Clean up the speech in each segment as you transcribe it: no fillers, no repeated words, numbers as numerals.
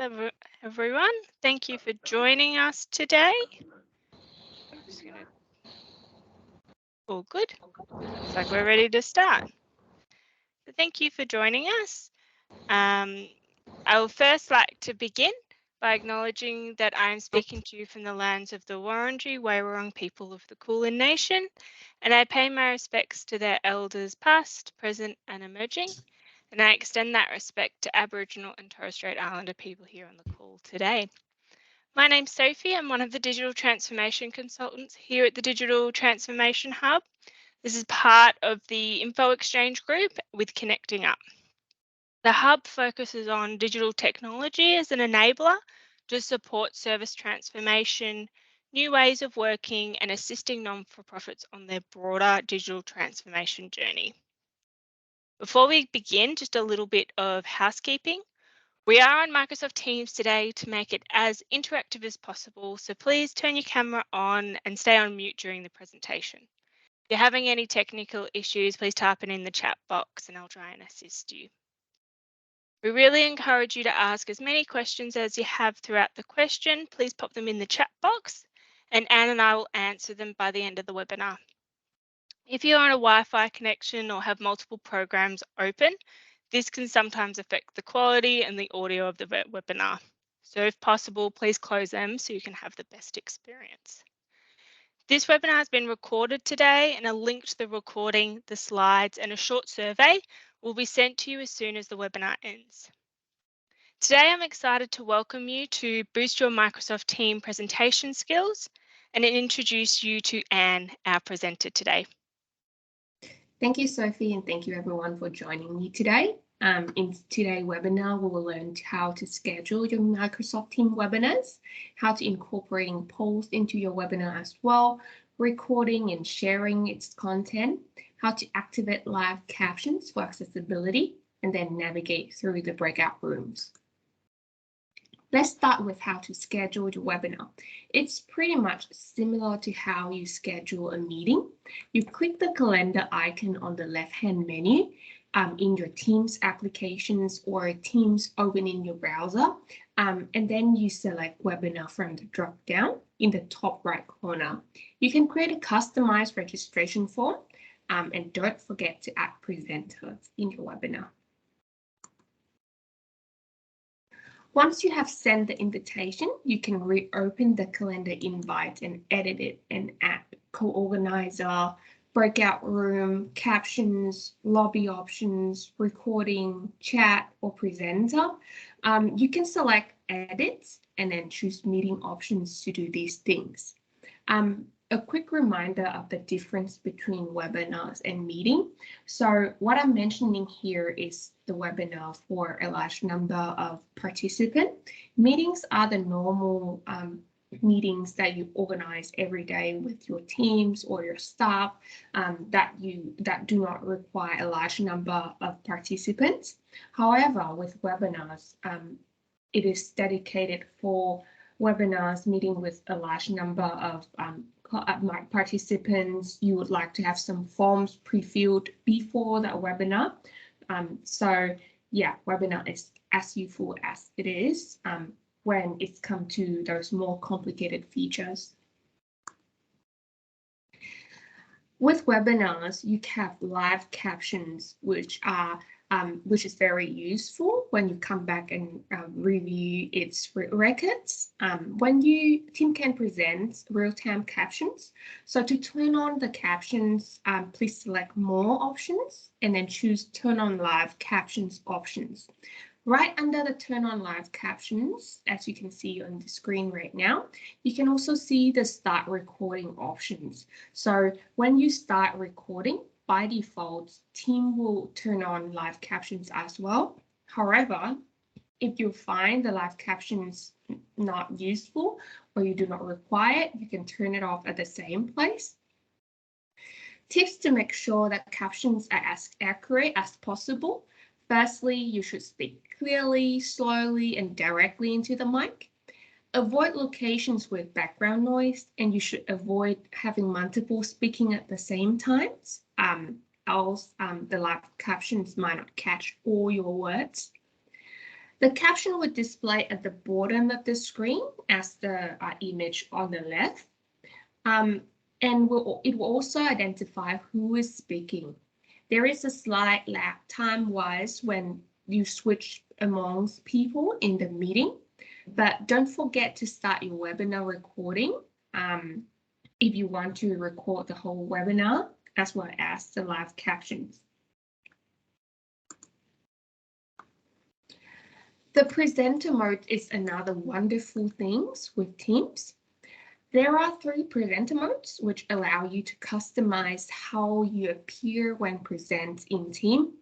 everyone. Thank you for joining us today. I'm just going to... All good. Looks like we're ready to start. So thank you for joining us. I would first like to begin by acknowledging that I am speaking to you from the lands of the Wurundjeri Woi-wurrung people of the Kulin Nation, and I pay my respects to their elders past, present and emerging, and I extend that respect to Aboriginal and Torres Strait Islander people here on the call today. My name's Sophie. I'm one of the digital transformation consultants here at the Digital Transformation Hub. This is part of the Info Exchange group with Connecting Up. The Hub focuses on digital technology as an enabler to support service transformation, new ways of working, and assisting non-for-profits on their broader digital transformation journey. Before we begin, just a little bit of housekeeping. We are on Microsoft Teams today to make it as interactive as possible, so please turn your camera on and stay on mute during the presentation. If you're having any technical issues, please type it in the chat box and I'll try and assist you. We really encourage you to ask as many questions as you have throughout the question. Please pop them in the chat box and Anne and I will answer them by the end of the webinar. If you're on a Wi-Fi connection or have multiple programs open, this can sometimes affect the quality and the audio of the webinar. So if possible, please close them so you can have the best experience. This webinar has been recorded today, and a link to the recording, the slides and a short survey will be sent to you as soon as the webinar ends. Today, I'm excited to welcome you to Boost Your Microsoft Team presentation skills and introduce you to Anne, our presenter today. Thank you, Sophie, and thank you everyone for joining me today. In today's webinar, we will learn how to schedule your Microsoft Teams webinars, how to incorporate polls into your webinar as well, recording and sharing its content, how to activate live captions for accessibility, and then navigate through the breakout rooms. Let's start with how to schedule your webinar. It's pretty much similar to how you schedule a meeting. You click the calendar icon on the left-hand menu in your Teams applications or Teams open in your browser, and then you select webinar from the drop-down in the top right corner. You can create a customized registration form, and don't forget to add presenters in your webinar. Once you have sent the invitation, you can reopen the calendar invite and edit it and add co-organizer, breakout room, captions, lobby options, recording, chat, or presenter. You can select edits and then choose meeting options to do these things. A quick reminder of the difference between webinars and meeting. So what I'm mentioning here is the webinar for a large number of participants. Meetings are the normal meetings that you organize every day with your teams or your staff that do not require a large number of participants. However, with webinars, it is dedicated for webinars meeting with a large number of participants. You would like to have some forms pre-filled before the webinar. So yeah, webinar is as useful as it is when it's come to those more complicated features. With webinars, you have live captions, which is very useful when you come back and review its records. When Team can present real-time captions. So to turn on the captions, please select more options and then choose turn on live captions options. Right under the turn on live captions, as you can see on the screen right now, you can also see the start recording options. So when you start recording, by default, Team will turn on live captions as well. However, if you find the live captions not useful or you do not require it, you can turn it off at the same place. Tips to make sure that captions are as accurate as possible. Firstly, you should speak clearly, slowly, and directly into the mic. Avoid locations with background noise, and you should avoid having multiple speaking at the same time, else the live captions might not catch all your words. The caption would display at the bottom of the screen as the image on the left. And it will also identify who is speaking. There is a slight lag time-wise when you switch amongst people in the meeting, but don't forget to start your webinar recording if you want to record the whole webinar as well as the live captions. The presenter mode is another wonderful thing with Teams. There are 3 presenter modes which allow you to customize how you appear when present in Teams.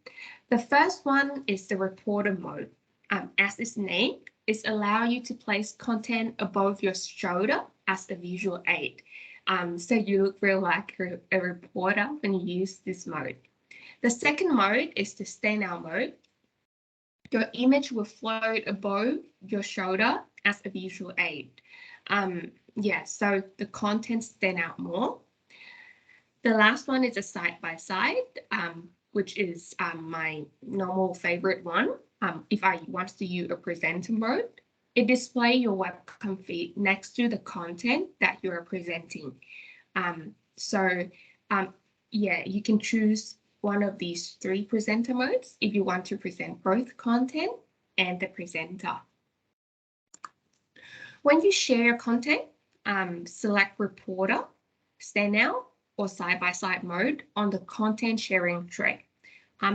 The first one is the reporter mode. As its name, it allows you to place content above your shoulder as a visual aid. So you look real like a reporter when you use this mode. The second mode is the standout mode. Your image will float above your shoulder as a visual aid. So the content stand out more. The last one is a side-by-side, which is my normal favorite one. If I want to use a presenter mode, it displays your webcam feed next to the content that you are presenting. You can choose one of these 3 presenter modes if you want to present both content and the presenter. When you share content, select reporter, standout, or side-by-side mode on the content sharing tray.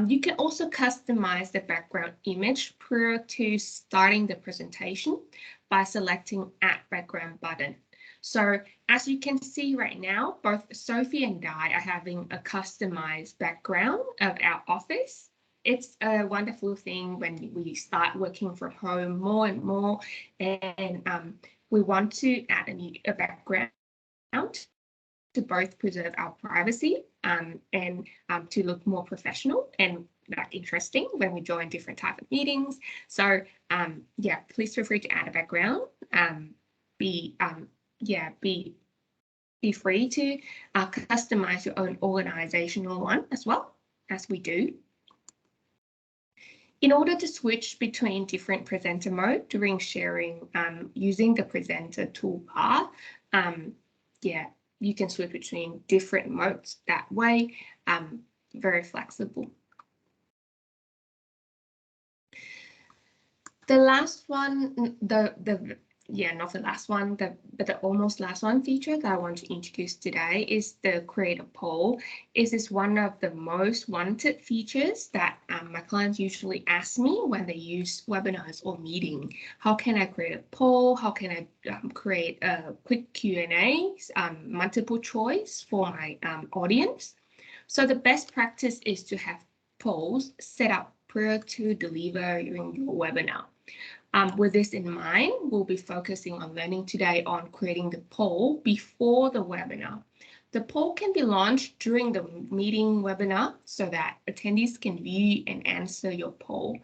You can also customize the background image prior to starting the presentation by selecting Add Background button. So as you can see right now, both Sophie and I are having a customized background of our office. It's a wonderful thing when we start working from home more and more, and we want to add a background to both preserve our privacy and to look more professional and interesting when we join different types of meetings. So please feel free to add a background. Be free to customize your own organizational one as well, as we do. In order to switch between different presenter mode during sharing using the presenter toolbar, you can switch between different modes that way, very flexible. The last one, not the last one, but the almost last one feature that I want to introduce today is the create a poll. This is one of the most wanted features that my clients usually ask me when they use webinars or meeting. How can I create a poll? How can I create a quick Q&A, multiple choice for my audience? So the best practice is to have polls set up prior to deliver during your webinar. With this in mind, we'll be focusing on learning today on creating the poll before the webinar. The poll can be launched during the meeting webinar so that attendees can view and answer your poll.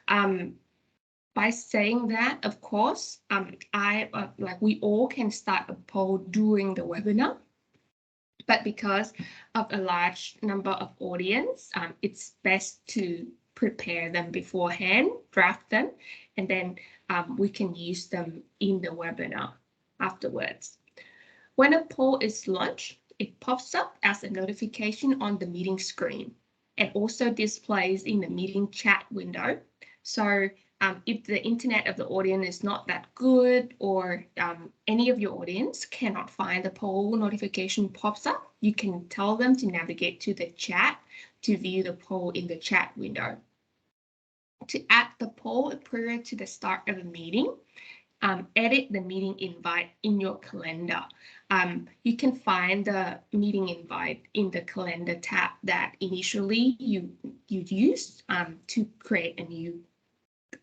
By saying that, of course, we all can start a poll during the webinar, but because of a large number of audience, it's best to prepare them beforehand, draft them, and then we can use them in the webinar afterwards. When a poll is launched, it pops up as a notification on the meeting screen and also displays in the meeting chat window. So if the internet of the audience is not that good, or any of your audience cannot find the poll notification pops up, you can tell them to navigate to the chat to view the poll in the chat window. To add the poll prior to the start of a meeting, edit the meeting invite in your calendar. You can find the meeting invite in the calendar tab that initially you used to create a new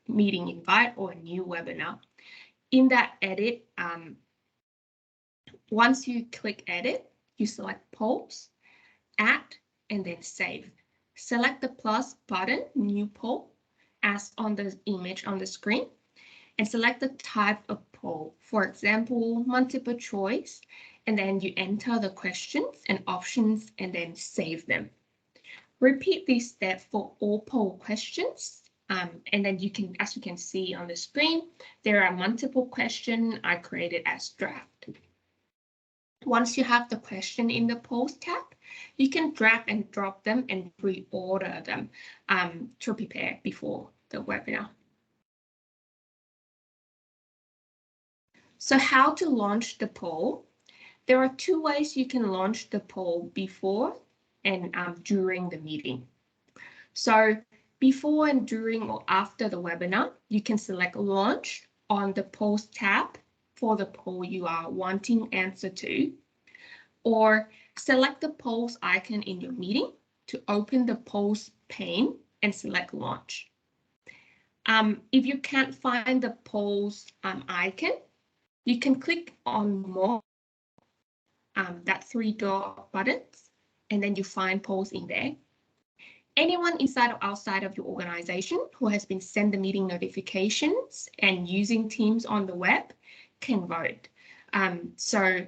meeting invite or a new webinar. In that edit, once you click edit, you select polls, add, and then save. Select the plus button, new poll, as on the image on the screen, and select the type of poll, for example, multiple choice, and then you enter the questions and options and then save them. Repeat this step for all poll questions And then you can, as you can see on the screen, there are multiple questions I created as draft. Once you have the question in the polls tab, you can drag and drop them and reorder them to prepare before the webinar. So how to launch the poll? There are two ways you can launch the poll before and during the meeting. So before and during or after the webinar, you can select launch on the polls tab for the poll you are wanting answer to, or select the polls icon in your meeting to open the polls pane and select launch. If you can't find the polls icon, you can click on more, that three dot buttons, and then you find polls in there. Anyone inside or outside of your organization who has been sent the meeting notifications and using Teams on the web can vote. So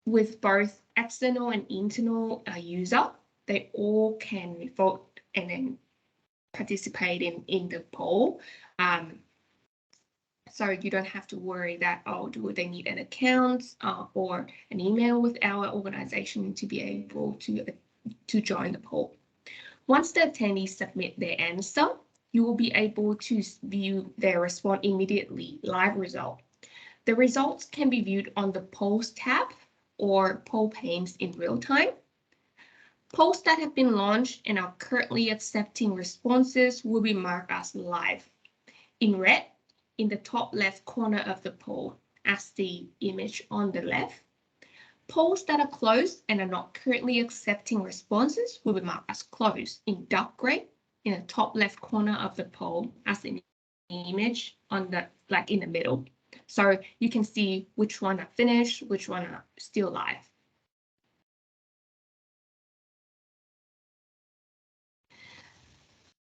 with both external and internal user, they all can vote and then participate in the poll. So you don't have to worry that, oh, do they need an account or an email with our organization to be able to join the poll. Once the attendees submit their answer, you will be able to view their response immediately, live result. The results can be viewed on the polls tab or poll panes in real time. Polls that have been launched and are currently accepting responses will be marked as live in red in the top left corner of the poll, as the image on the left. Polls that are closed and are not currently accepting responses will be marked as closed in dark gray in the top left corner of the poll, as an image on the in the middle. So you can see which one are finished, which one are still live.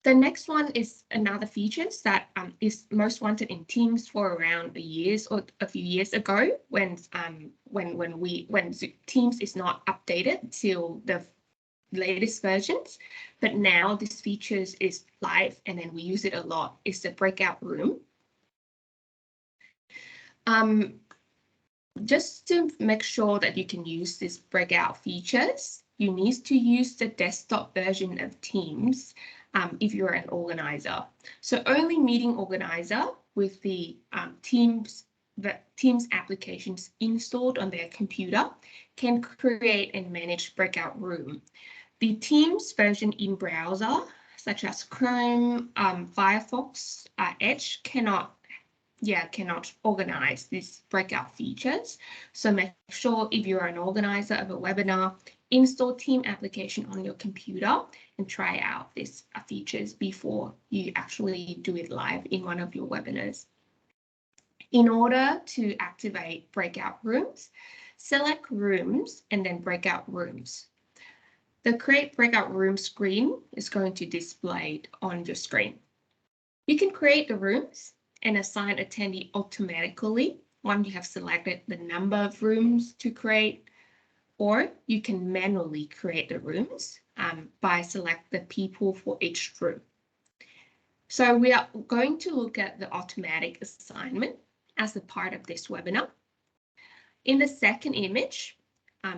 The next one is another features that is most wanted in Teams for around a few years ago when Teams is not updated till the latest versions, but now this features is live and then we use it a lot. Is the breakout room. Just to make sure that you can use this breakout features, you need to use the desktop version of Teams if you're an organizer. So only meeting organizer with the Teams applications installed on their computer can create and manage breakout room. The Teams version in browser, such as Chrome, Firefox, Edge, cannot organize these breakout features. So make sure if you're an organizer of a webinar, install Team application on your computer and try out these features before you actually do it live in one of your webinars. In order to activate breakout rooms, select rooms and then breakout rooms. The create breakout room screen is going to display on your screen. You can create the rooms and assign attendee automatically once you have selected the number of rooms to create, or you can manually create the rooms by select the people for each room. So we are going to look at the automatic assignment as a part of this webinar. In the second image,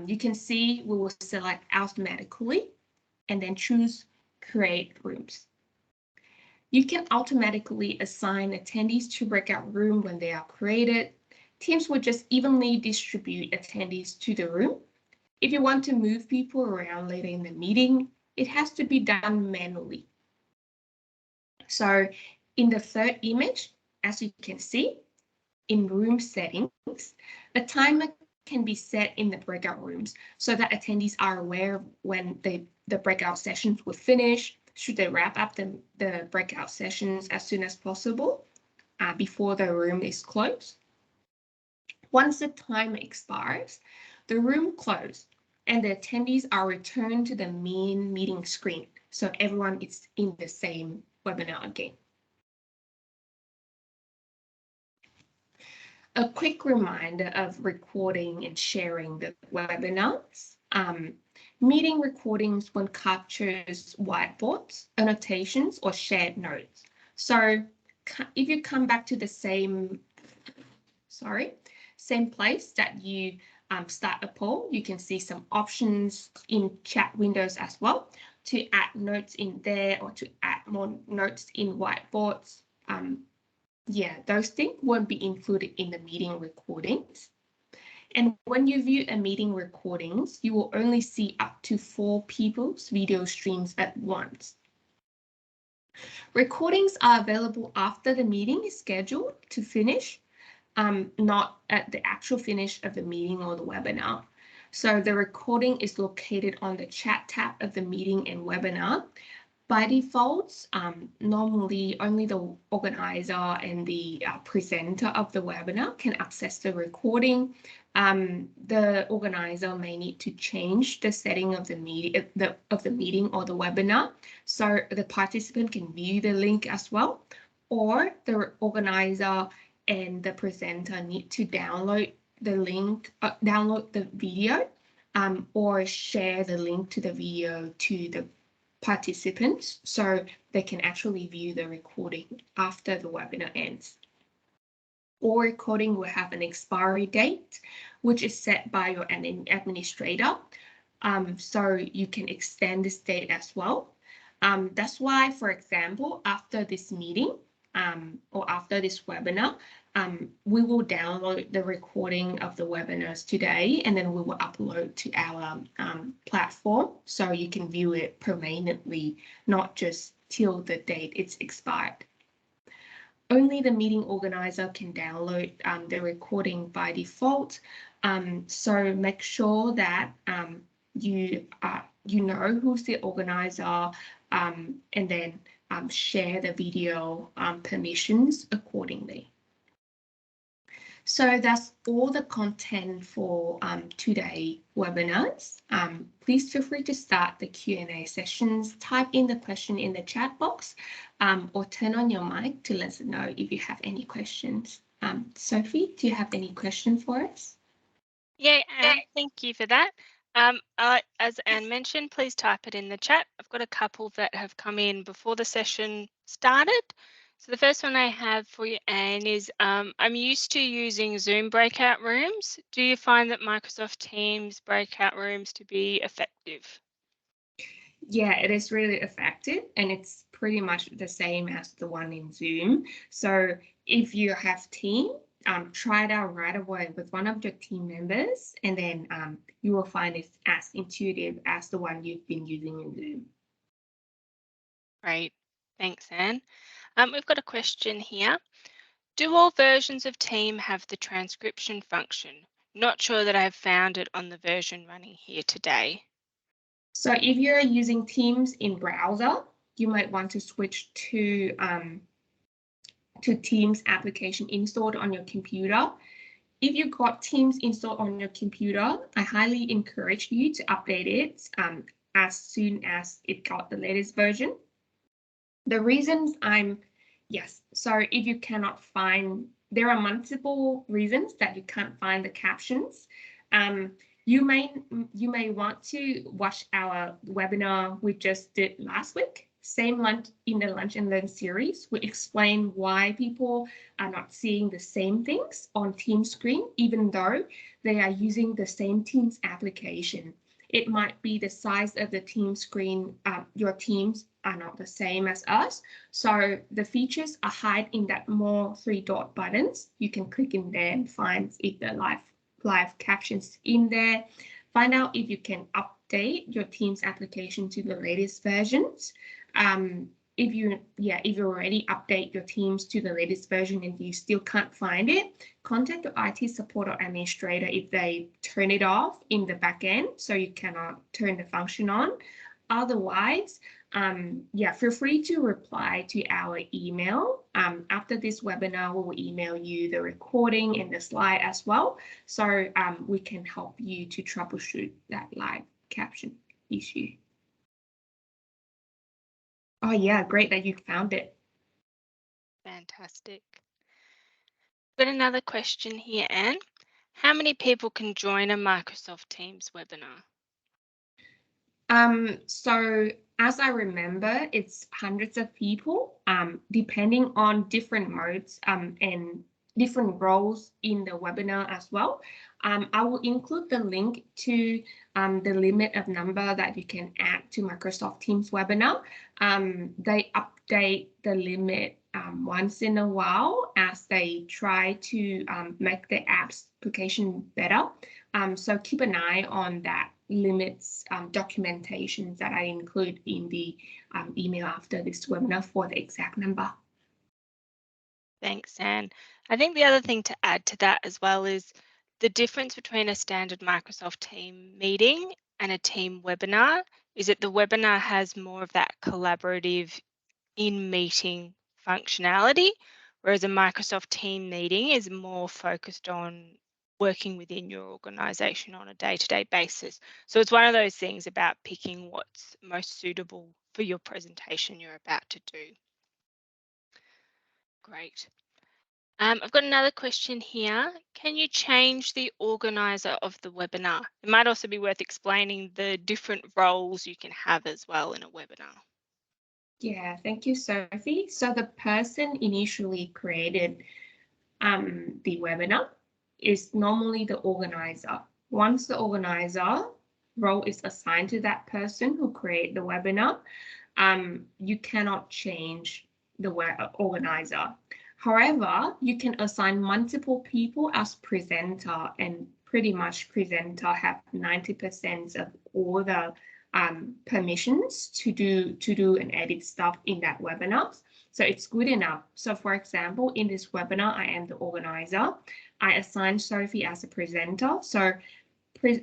you can see we will select automatically and then choose create rooms. You can automatically assign attendees to breakout room when they are created. Teams will just evenly distribute attendees to the room. If you want to move people around later in the meeting, it has to be done manually. So in the third image, as you can see, in room settings, a timer can be set in the breakout rooms so that attendees are aware of when the breakout sessions will finish. Should they wrap up the breakout sessions as soon as possible before the room is closed? Once the time expires, the room closes and the attendees are returned to the main meeting screen. So everyone is in the same webinar again. A quick reminder of recording and sharing the webinars. meeting recordings when captures whiteboards, annotations, or shared notes. So if you come back to the same place that you start a poll, you can see some options in chat windows as well to add notes in there or to add more notes in whiteboards. Yeah, those things won't be included in the meeting recordings. And when you view a meeting recordings, you will only see up to 4 people's video streams at once. Recordings are available after the meeting is scheduled to finish, not at the actual finish of the meeting or the webinar. So the recording is located on the chat tab of the meeting and webinar. By default, normally only the organizer and the presenter of the webinar can access the recording. The organizer may need to change the setting of the meeting or the webinar, so the participant can view the link as well, or the organizer and the presenter need to download the link, download the video, or share the link to the video to the participants so they can actually view the recording after the webinar ends. All recording will have an expiry date, which is set by your administrator. So you can extend this date as well. That's why, for example, after this meeting or after this webinar, we will download the recording of the webinars today, and then we will upload to our platform so you can view it permanently, not just till the date it's expired. Only the meeting organizer can download the recording by default. So make sure that you know who's the organizer, and then share the video permissions accordingly. So that's all the content for today webinars. Please feel free to start the Q&A sessions, type in the question in the chat box, or turn on your mic to let us know if you have any questions. Sophie, do you have any questions for us? Yeah, Anne, thank you for that. As Anne mentioned, please type it in the chat. I've got a couple that have come in before the session started. So the first one I have for you, Anne, is I'm used to using Zoom breakout rooms. Do you find that Microsoft Teams breakout rooms to be effective? Yeah, it is really effective, and it's pretty much the same as the one in Zoom. So if you have Teams, try it out right away with one of your team members, and then you will find it as intuitive as the one you've been using in Zoom. Great. Thanks, Anne. We've got a question here. Do all versions of Team have the transcription function? Not sure that I've found it on the version running here today. So if you're using Teams in browser, you might want to switch to Teams application installed on your computer. If you've got Teams installed on your computer, I highly encourage you to update it as soon as it got the latest version. The reasons so if you cannot find, there are multiple reasons that you can't find the captions. You may want to watch our webinar we just did last week. Same lunch in the Lunch and Learn series. We explain why people are not seeing the same things on Teams screen, even though they are using the same Teams application. It might be the size of the team screen. Your teams are not the same as us. So the features are hide in that more 3-dot buttons. You can click in there and find if the live captions in there. Find out if you can update your Teams application to the latest versions. If you already update your Teams to the latest version and you still can't find it, contact your IT support or administrator if they turn it off in the back end so you cannot turn the function on. Otherwise, feel free to reply to our email. After this webinar, we will email you the recording and the slide as well, so we can help you to troubleshoot that live caption issue. Oh yeah, great that you found it. Fantastic. Got another question here, Anne. How many people can join a Microsoft Teams webinar? So as I remember, it's hundreds of people, depending on different modes and different roles in the webinar as well. I will include the link to the limit of number that you can add to Microsoft Teams webinar. They update the limit once in a while as they try to make the application better. So keep an eye on that limits documentations that I include in the email after this webinar for the exact number. Thanks, Anne. I think the other thing to add to that as well is the difference between a standard Microsoft team meeting and a team webinar is that the webinar has more of that collaborative in-meeting functionality, whereas a Microsoft team meeting is more focused on working within your organization on a day-to-day basis. So it's one of those things about picking what's most suitable for your presentation you're about to do. Great. I've got another question here. Can you change the organizer of the webinar? It might also be worth explaining the different roles you can have as well in a webinar. Yeah, thank you, Sophie. So the person initially created the webinar is normally the organizer. Once the organizer role is assigned to that person who created the webinar, you cannot change the organizer. However, you can assign multiple people as presenter, and pretty much presenter have 90% of all the permissions to do and edit stuff in that webinar. So it's good enough. So for example, in this webinar, I am the organizer. I assign Sophie as a presenter. So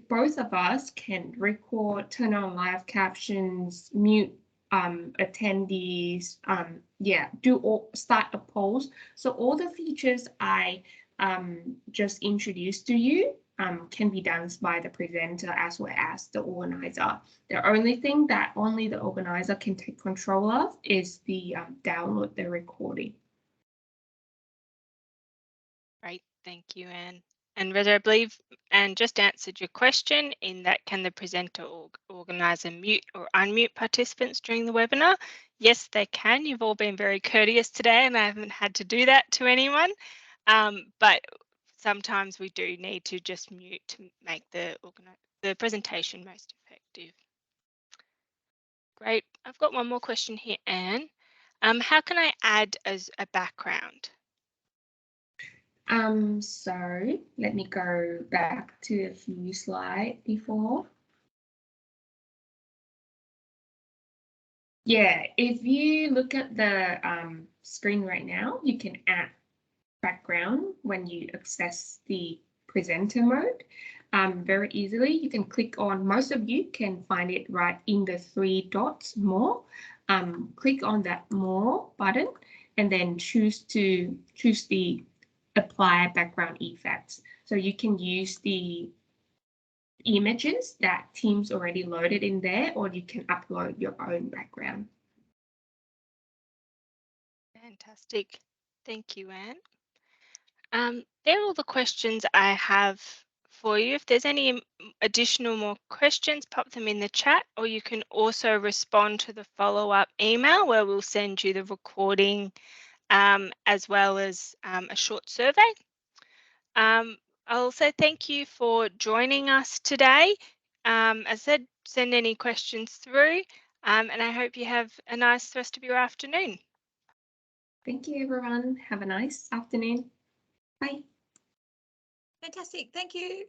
both of us can record, turn on live captions, mute attendees, start a poll. So all the features I just introduced to you can be done by the presenter as well as the organizer. The only thing that only the organizer can take control of is the download the recording. Great, thank you, Anne. And Reza, I believe Anne just answered your question in that can the presenter or organizer mute or unmute participants during the webinar? Yes, they can. You've all been very courteous today and I haven't had to do that to anyone. But sometimes we do need to just mute to make the presentation most effective. Great. I've got one more question here, Anne. How can I add as a background? So let me go back to a few slides before. Yeah, if you look at the screen right now, you can add background when you access the presenter mode very easily. You can click on, most of you can find it right in the 3 dots more. Click on that more button and then choose the apply background effects. So you can use the images that Teams already loaded in there, or you can upload your own background. Fantastic. Thank you, Anne. They're all the questions I have for you. If there's any additional more questions, pop them in the chat, or you can also respond to the follow-up email where we'll send you the recording as well as a short survey. I'll say thank you for joining us today. As I said, send any questions through, and I hope you have a nice rest of your afternoon. Thank you, everyone. Have a nice afternoon. Bye. Fantastic. Thank you.